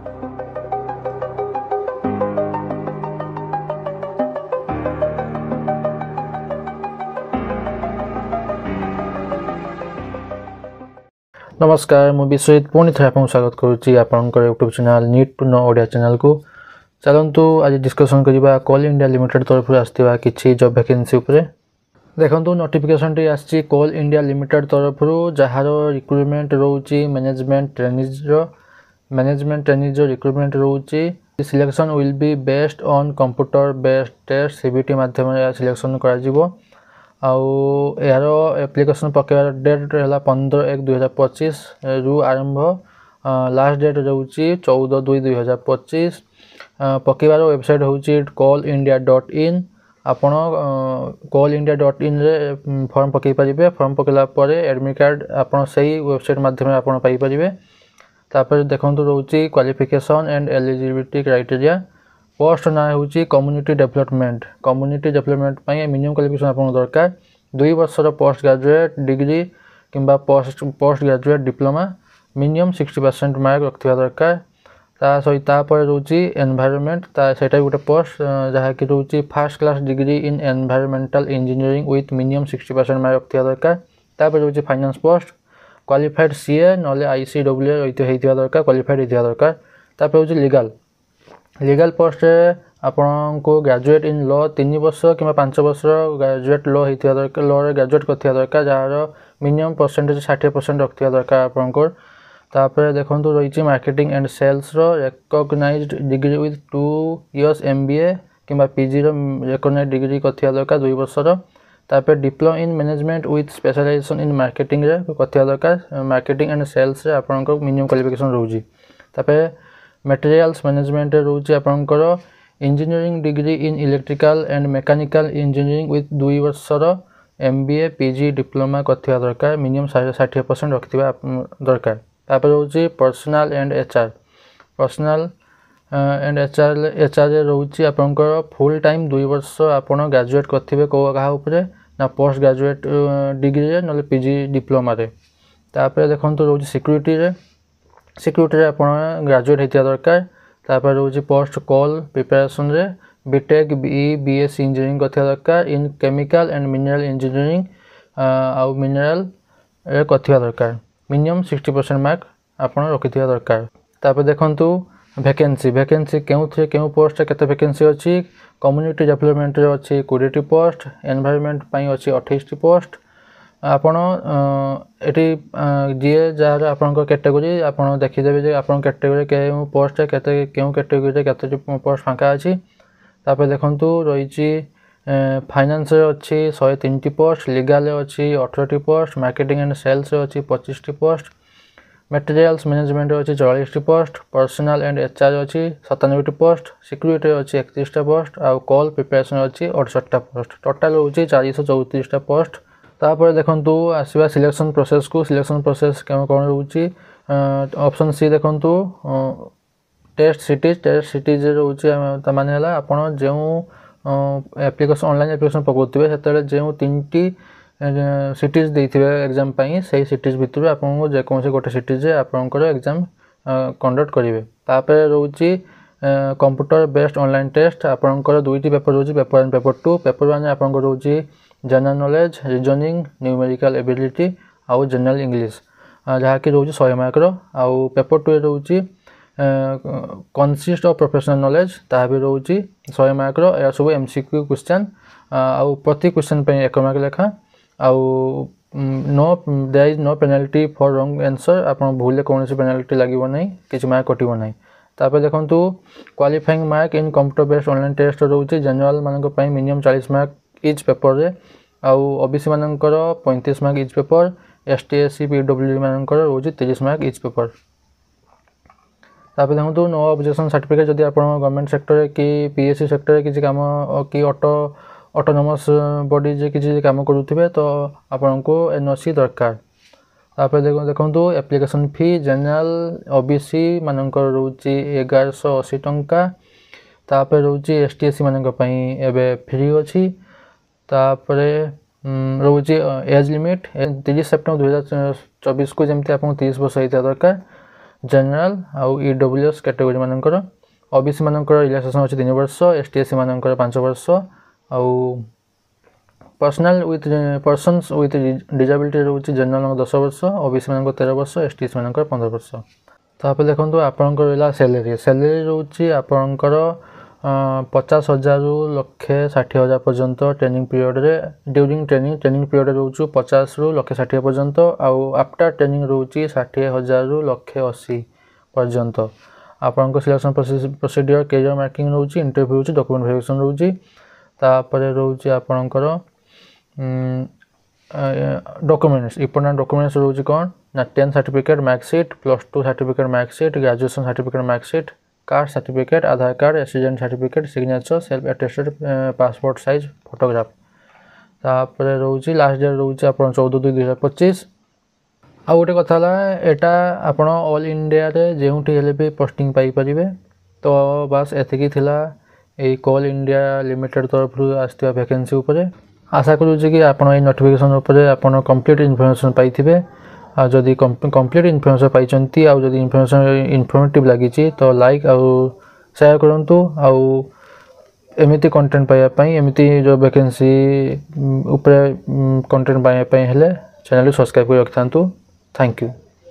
नमस्कार मु विश्वजित पुणी थे आपको स्वागत करुच्ची आपंकर YouTube channel need to know Odia channel को। चलतु आज डिस्कसन करवा कोल इंडिया लिमिटेड तरफ आसवा किसी जॉब वैकेंसी उपरे। देखो नोटिफिकेशन टी आसी कोल इंडिया लिमिटेड तरफ जार रिक्रुटमेंट रोचे मैनेजमेंट ट्रेनिज रिक्रुटमेंट रोचे। Selection will be based on computer based test CBT माध्यम सिलेक्शन करा आउ यार एप्लिकेशन पकेबार डेट है 15/1/2025 रु आरंभ। लास्ट डेट रोचे 14/2/2025। पकेबार वेबसाइट हूँ callindia.in। आपण callindia.in रे फॉर्म पकई पारे। फॉर्म पकेला एडमिट कार्ड आपण सही वेबसाइट माध्यम आपण पाई पारे। तापर देखो रोचे qualification and eligibility criteria. Post ना हूँ community development. Community development minimum qualification आपको दरकार 2 वर्षर पोस्ट ग्रेजुएट डिग्री किंबा post graduate diploma minimum 60% mark रखा दरकार। ता सहित रोचे एनवायरनमेंट सेटा गोटे पोस्ट जहाँकि रोचे first class degree in environmental engineering with minimum 60% mark रखा दरकार। तापर रोचे फाइनेंस पोस्ट क्वालिफाइड सीए नले ICWA होता दरकार क्वालिफाइड होता दरकार। तापर रोचे लीगल पोस्ट आपन को ग्रेजुएट इन लॉ 3 वर्ष कि 5 वर्ष ग्रेजुएट लॉ होता दरकार। लॉ ग्रेजुएट करथिया दरकार जार मिनिमम परसेंटेज 60% रखथिया दरकार आपनकर। तापर देखंतु रहिछि मार्केटिंग एंड सेल्स रो recognized degree with 2 years MBA किंबा PG रो रिकॉग्नाइज्ड डिग्री करथिया दरकार 2 वर्ष रो। तापर diploma in management with specialization in marketing रे करथिया दरकार। मार्केटिंग एंड सेल्स रे आपनकर मिनिमम क्वालिफिकेशन रहउछि। तापर मटेरियल्स मैनेजमेंट रोचे आपनकर engineering degree in electrical and mechanical engineering with 2 वर्षर MBA PG डिप्लोमा करथिया दरकार मिनिमम 60% रखथिबा दरकार। तापर रोचे personal and HR। Personal and HR रोचे आपनकर फुल टाइम 2 वर्ष आपन ग्रेजुएट करथिबे को कहा ऊपर ना पोस्ट ग्रेजुएट डिग्री रे नले PG डिप्लोमा रे। तापर देखंतु रोचे सिक्यूरिटी रे आपन ग्रेजुएट होता दरकार। तापर रोचे पोस्ट कॉल प्रिपरेशन रे बीटेक BE BSc इंजीनियरिंग करथिया दरकार इन केमिकल एंड मिनरल इंजीनियरिंग आउ मिनरल रे करथिया दरकार मिनिमम 60% मार्क आपन रखिथिया दरकार। तापर देखंतु वैकेंसी केउ पोस्ट केते वैकेंसी अछि। कम्युनिटी डेवलपमेंट रे अछि 20 पोस्ट। एनवायरनमेंट पई अछि 28 पोस्ट। आपण एटी जीए जार आपन कैटेगरी आपन देखिदेबे जे आपन कैटेगरी के पोस्ट केते केउ कैटेगरी केते पोस्ट फांका अछि। तापर देखंतु रहिछि फाइनेंस रे अछि 103 पोस्ट। लीगल रे अछि 18 पोस्ट। मार्केटिंग एंड सेल्स रे अछि 25 पोस्ट। मटेरियल्स मैनेजमेंट रे अछि 44 पोस्ट। पर्सनल एंड HR अछि 97 पोस्ट। सिक्यूरिटी रे अछि 31 पोस्ट आउ कॉल प्रिपरेशन अछि 68 पोस्ट। टोटल होछि 434 पोस्ट। तापर देखंतु आसीबा सिलेक्शन प्रोसेस को। सिलेक्शन प्रोसेस कोन रहउछि ऑप्शन सी देखंतु टेस्ट सिटीज रहउछि त माने हला आपण जेउ एप्लिकेशन ऑनलाइन एप्लिकेशन पकोतिबे सेतले जेउ 3टी सिटीज देथिबे एग्जाम पई सही सिटीज भितरु आपण जे कोनसे गोटे सिटीज आपनकर एग्जाम कंडक्ट करिवे। तापर रहउछि कंप्यूटर बेस्ड ऑनलाइन टेस्ट आपनकर 2टी पेपर रहउछि पेपर 1 पेपर 2। पेपर 1 आपनकर रहउछि general knowledge reasoning numerical ability आउ जनरल इंग्लिश जहाँ कि रोचे 100 मार्क रो। आउ पेपर 2 रोचे कंसिस्ट ऑफ प्रोफेशनल नॉलेज ता भी रोचे 100 मार्क रो। या सब MCQ क्वेश्चन आउ प्रति क्वेश्चन पे 1 मार्क लेखा। आउ there is no penalty for wrong answer आपण भूले कोनसी पेनल्टी लागिवो नै किछ मार्क कटिवो नै। तापर देखंतु qualifying mark in computer based online test रोचे जनरल मानक पई मिनिमम 40 मार्क इच पेपर रे आउ OBC मानकर 35 mark etch paper. ST SC PWD मानकर रोचे 30 मार्क इच पेपर। तापर देखंतु नो ऑब्जेक्शन सर्टिफिकेट जदि आपण गवर्नमेंट सेक्टर कि PSC सेक्टर किछि काम कि ऑटोनोमस बॉडी जे किछि काम करूथिबे तो आपण को NOC दरकार। तापर देखंतु एप्लिकेशन फी जनरल OBC मानकर रोचे 1180 टंका। तापर रोचे ST SC मानक पई एबे फ्री अछि। तापरे रोचे एज लिमिट 30 सेप्टेम्बर 2024 को जमते आपन 30 वर्ष होता दरकार। जनरल आउ EWS कैटेगरी मानकर OBC मानकर रिलैक्सेशन अछि 3 वर्ष STSC मानकर 5 वर्ष आउ पर्सन्स विथ डिजेबिलिटी रोचे जनरल 10 वर्ष OBC मानकर 13 वर्ष STSC मानकर 15 वर्ष तापर देखो आपंकर रहा सैलरी रोचे आपंकर 50,000 रु 1,60,000 पर्यंत ट्रेनिंग पीरियड रे ड्यूरिंग ट्रेनिंग पीरियड रोचे 50 रु 1,60,000 पर्यंत आउ आफ्टर ट्रेनिंग रोचे 60,000 रु 1,80,000 पर्यंत आपंकर सिलेक्शन प्रोसीडियर कैरियर मार्किंग रोचे इंटरव्यू रोचे डॉक्यूमेंट वेरिफिकेशन रोचे तापर रोचे आपंकर डॉक्यूमेंट्स इंपोर्टेंट डॉक्यूमेंट्स रोचे कौन ना 10th certificate marksheet +2 certificate marksheet graduation certificate marksheet caste certificate Aadhaar card accident certificate signature self attested passport size photograph तापर रोचे लास्ट डेट रोचे आप 14/2/2025 आ गोटे कथा एटा आपण ऑल इंडिया रे जेउठी हेले भी पोस्टिंग पाई परिबे तो बस एतिकी थिला ए कॉल इंडिया लिमिटेड तरफ आस्थिया वैकेंसी उपरे आशा करू कि आपण ए नोटिफिकेशन उपरे आपण कंप्लीट इन्फॉर्मेशन पाइथिबे आ जदि कंप्लीट इन्फॉर्मेशन पाइचंती आ जदि इन्फॉर्मेशन इन्फॉर्मेटिव लागिची तो लाइक आ शेयर करंतु आ एमिति कंटेंट पाइया पई एमिति जो वैकेंसी उपरे कंटेंट पाइया पई हेले चैनल सब्सक्राइब कर रखथांतु थैंक यू।